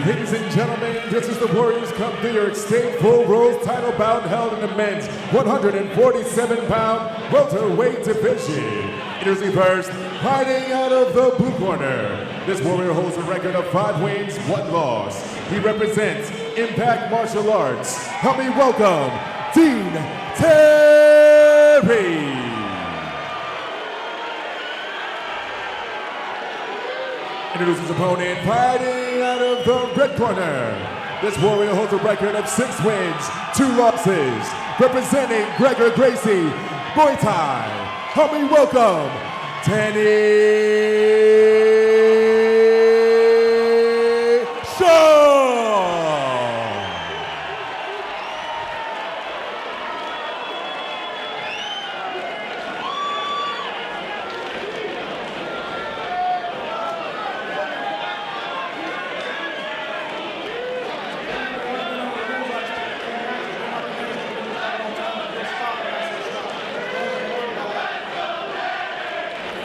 Ladies and gentlemen, this is the Warriors Cup New York State Full Rules title bout held in the men's 147-pound welterweight division. Introducing first, fighting out of the blue corner. This warrior holds a record of 5 wins, 1 loss. He represents Impact Martial Arts. Help me welcome Dean Terry. Introduce his opponent, fighting out of the red corner. This warrior holds a record of 6 wins, 2 losses. Representing Gregor Gracie, Muay Thai. Help me welcome Danny Shaw.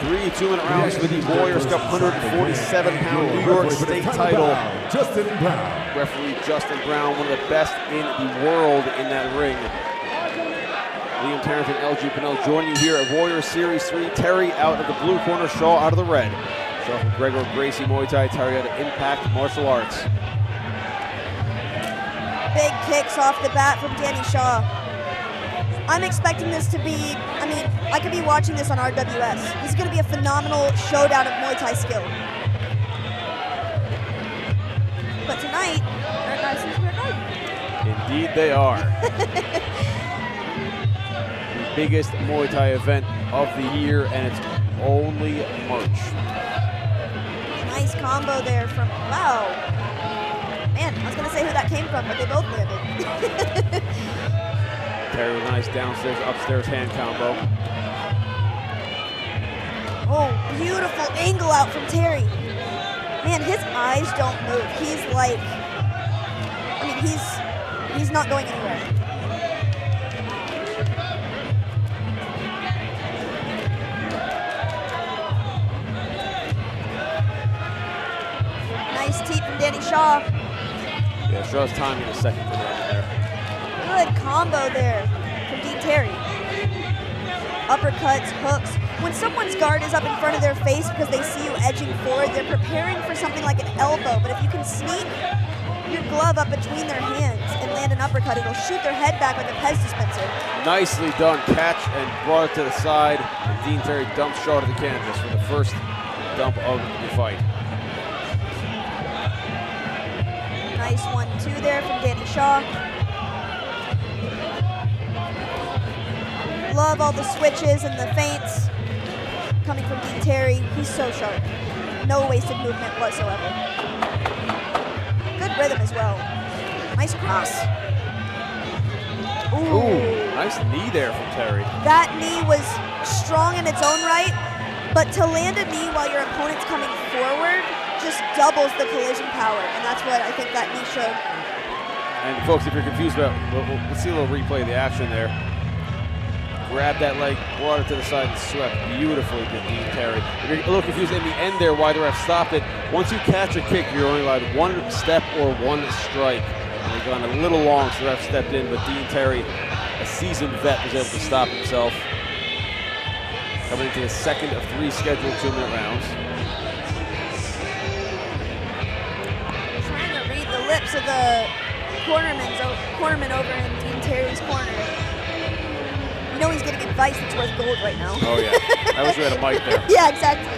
Three 2-minute rounds for the Warriors Cup 147-pound New York State title. Justin Brown. Referee Justin Brown, one of the best in the world in that ring. Liam Tarrington, LG Pinnell joining you here at Warriors Series 3. Terry out of the blue corner, Shaw out of the red. Shaw from Gregor Gracie Muay Thai, Terry out of Impact Martial Arts. Big kicks off the bat from Danny Shaw. I'm expecting this to be, I could be watching this on RWS. This is going to be a phenomenal showdown of Muay Thai skill. But tonight, they're nice and square guard. Indeed they are. The biggest Muay Thai event of the year, and it's only March. Nice combo there from, wow. Man, I was going to say who that came from, but they both landed. Terry with a nice downstairs, upstairs hand combo. Oh, beautiful angle out from Terry. Man, his eyes don't move. He's like, he's not going anywhere. Nice teep from Danny Shaw. Yeah, Shaw's timing a second for that there. Good combo there from Dean Terry. Uppercuts, hooks. When someone's guard is up in front of their face because they see you edging forward, they're preparing for something like an elbow. But if you can sneak your glove up between their hands and land an uppercut, it'll shoot their head back like a Pez dispenser. Nicely done. Catch and brought it to the side. And Dean Terry dumps Shaw to the canvas for the first dump of the fight. Nice 1-2 there from Danny Shaw. Love all the switches and the feints coming from Dean Terry. He's so sharp. No wasted movement whatsoever. Good rhythm as well. Nice cross. Ooh, nice knee there from Terry. That knee was strong in its own right, but to land a knee while your opponent's coming forward just doubles the collision power, and that's what I think that knee showed. And folks, if you're confused about, let's see a little replay of the action there. Grabbed that leg, brought it to the side, and swept beautifully to Dean Terry. If you're a little confused in the end there why the ref stopped it, once you catch a kick, you're only allowed 1 step or 1 strike. And they've gone a little long, so the ref stepped in, but Dean Terry, a seasoned vet, was able to stop himself. Coming into the second of 3 scheduled 2-minute rounds. Trying to read the lips of the cornerman over in Dean Terry's corner. You know he's getting advice that's worth gold right now. Oh yeah, I wish we had a mic there. Yeah, exactly.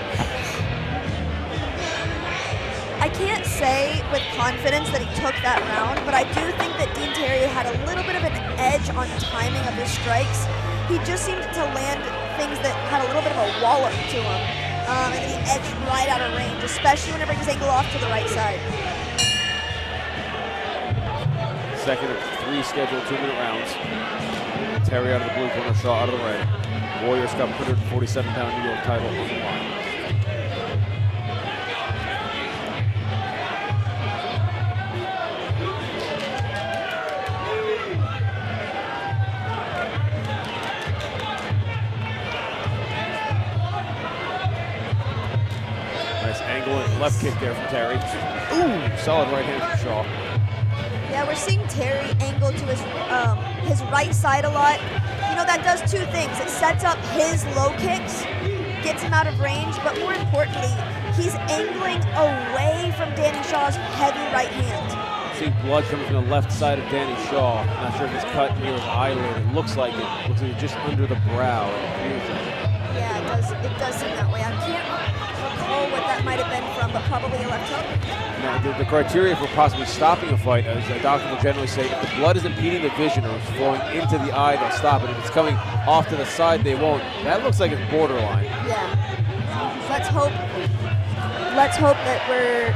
I can't say with confidence that he took that round, but I do think that Dean Terry had a little bit of an edge on timing of his strikes. He just seemed to land things that had a little bit of a wallop to him, and he edged right out of range, especially whenever he's angled off to the right side. Second of 3 scheduled 2-minute rounds. Terry out of the blue corner, Shaw out of the red. Warriors Cup 147-pound New York title on the line. Nice angle and left kick there from Terry. Ooh, solid right hand from Shaw. Yeah, we're seeing Terry angle to his right side a lot. You know, that does two things. It sets up his low kicks, gets him out of range, but more importantly, he's angling away from Danny Shaw's heavy right hand. See blood coming from the left side of Danny Shaw. Not sure if it's cut near his eyelid. It looks like it. Looks like it's just under the brow. Yeah, it does seem that way. I can't recall what that might have been from, but probably a left hook. Now, the criteria for possibly stopping a fight, as a doctor will generally say, if the blood is impeding the vision or is flowing into the eye, they'll stop it. If it's coming off to the side, they won't. That looks like it's borderline. Yeah. Let's hope that we're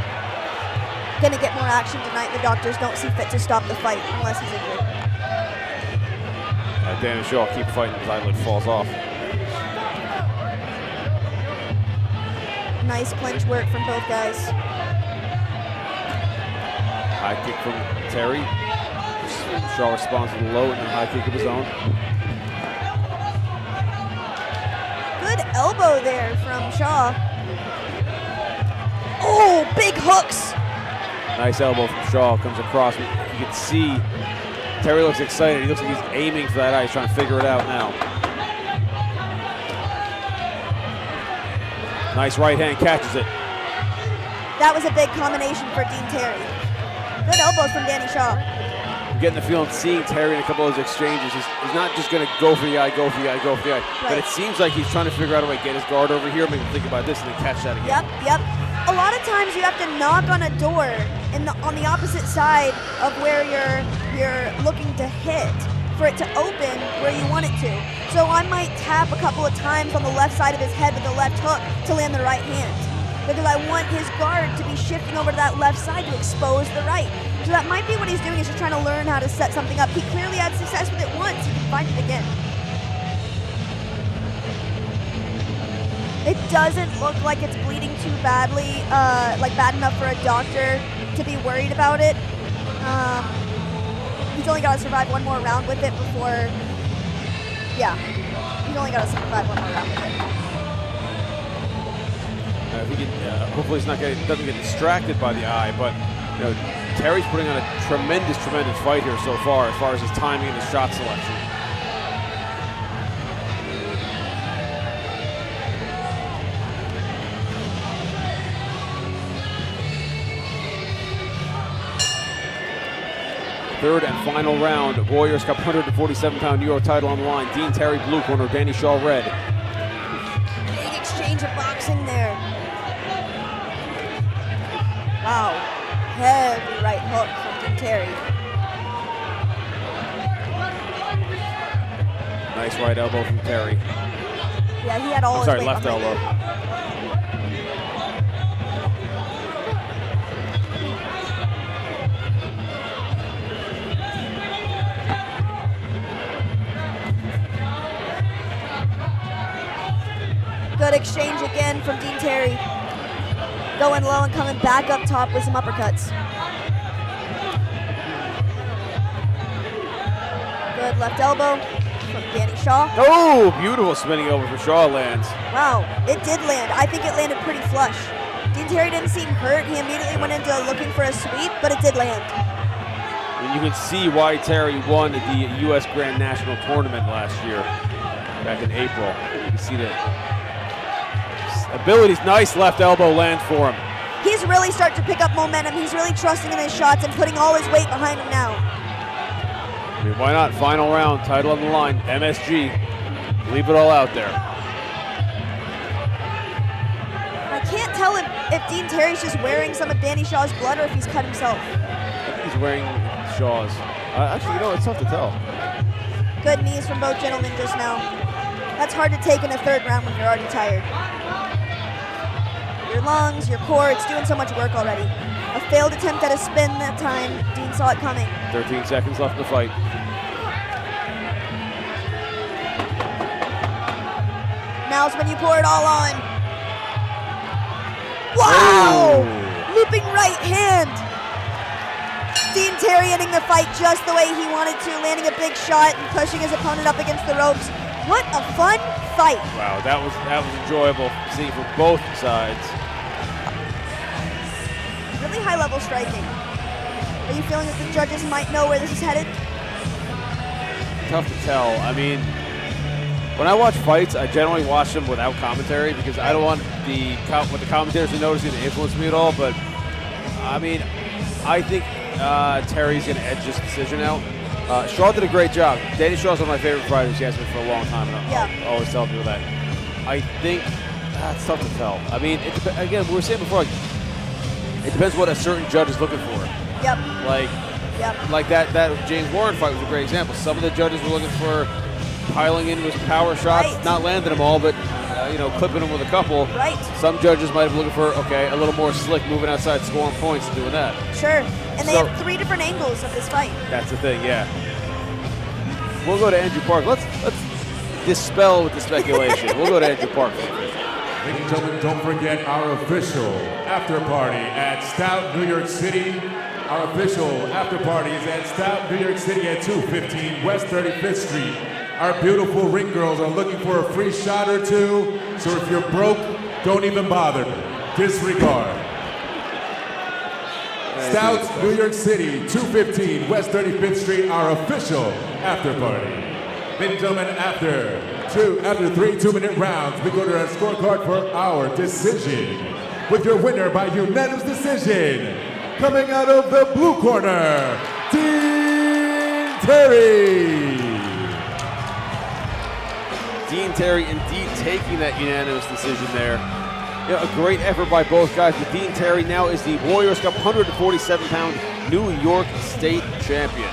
going to get more action tonight. The doctors don't see fit to stop the fight unless he's injured. Danny Shaw keep fighting, his eyelid falls off. Nice clinch work from both guys. High kick from Terry. Shaw responds with a low and then high kick of his own. Good elbow there from Shaw. Oh, big hooks. Nice elbow from Shaw, comes across. You can see Terry looks excited. He looks like he's aiming for that eye. He's trying to figure it out now. Nice right hand, catches it. That was a big combination for Dean Terry. Good elbows from Danny Shaw. I'm getting the feeling, seeing Terry in a couple of those exchanges, he's not just going to go for the eye, go for the eye, go for the eye. Right. But it seems like he's trying to figure out a way to get his guard over here, make him think about this, and then catch that again. Yep. A lot of times you have to knock on a door on the opposite side of where you're looking to hit for it to open where you want it to. So I might tap a couple of times on the left side of his head with the left hook to land the right hand, because I want his guard to be shifting over to that left side to expose the right. So that might be what he's doing, is just trying to learn how to set something up. He clearly had success with it once. He can find it again. It doesn't look like it's bleeding too badly, like bad enough for a doctor to be worried about it. He's only got to survive one more round with it before, he's only got to survive one more round with it. If he can, hopefully doesn't get distracted by the eye, but you know, Terry's putting on a tremendous fight here so far as his timing and his shot selection. Third and final round. Warriors Cup 147-pound Euro title on the line. Dean Terry, blue corner. Danny Shaw, red. Big exchange of boxing there. Wow. Heavy right hook from Dean Terry. Nice right elbow from Terry. Yeah, he had all his weight left behind elbow. it. Good exchange again from Dean Terry. Going low and coming back up top with some uppercuts. Good left elbow from Danny Shaw. Oh, beautiful spinning over for Shaw lands. Wow, it did land. I think it landed pretty flush. Dean Terry didn't seem hurt. He immediately went into looking for a sweep, but it did land. And you can see why Terry won the U.S. Grand National Tournament last year, back in April. You can see that. Ability's nice left elbow lands for him. He's really starting to pick up momentum. He's really trusting in his shots and putting all his weight behind him now. I mean, why not? Final round, title on the line, MSG. Leave it all out there. I can't tell if Dean Terry's just wearing some of Danny Shaw's blood or if he's cut himself. I think he's wearing Shaw's. Actually, you know, it's tough to tell. Good knees from both gentlemen just now. That's hard to take in the third round when you're already tired. Your lungs, your core, it's doing so much work already. A failed attempt at a spin that time. Dean saw it coming. 13 seconds left in the fight. Now's when you pour it all on. Wow! Oh. Looping right hand. Dean Terry ending the fight just the way he wanted to, landing a big shot and pushing his opponent up against the ropes. What a fun fight. Wow, that was enjoyable to see from both sides. extremely high-level striking. Are you feeling that the judges might know where this is headed? Tough to tell. I mean, when I watch fights, I generally watch them without commentary because I don't want what the commentators to notice to influence me at all. But I mean, I think Terry's going to edge this decision out. Shaw did a great job. Danny Shaw's one of my favorite fighters. He has been for a long time, and I'll always tell people that. I think it's tough to tell. I mean, again, we were saying before, like, it depends what a certain judge is looking for. Yep. Like that James Warren fight was a great example. Some of the judges were looking for piling in with power shots, Right. not landing them all, but clipping them with a couple. Right. Some judges might have been looking for a little more slick, moving outside, scoring points, and doing that. Sure. And they have 3 different angles of this fight. That's the thing, yeah. We'll go to Andrew Park. Let's dispel with the speculation. We'll go to Andrew Park. Ladies and gentlemen, don't forget our official after party at Stout, New York City. Our official after party is at Stout, New York City at 215 West 35th Street. Our beautiful ring girls are looking for a free shot or two, so if you're broke, don't even bother. Disregard. Stout, New York City, 215 West 35th Street, our official after party. Ladies and gentlemen, after 3 2-minute rounds, we go to our scorecard for our decision. With your winner by unanimous decision, coming out of the blue corner, Dean Terry. Dean Terry indeed taking that unanimous decision there. A great effort by both guys, but Dean Terry now is the Warriors Cup 147-pound New York State champion.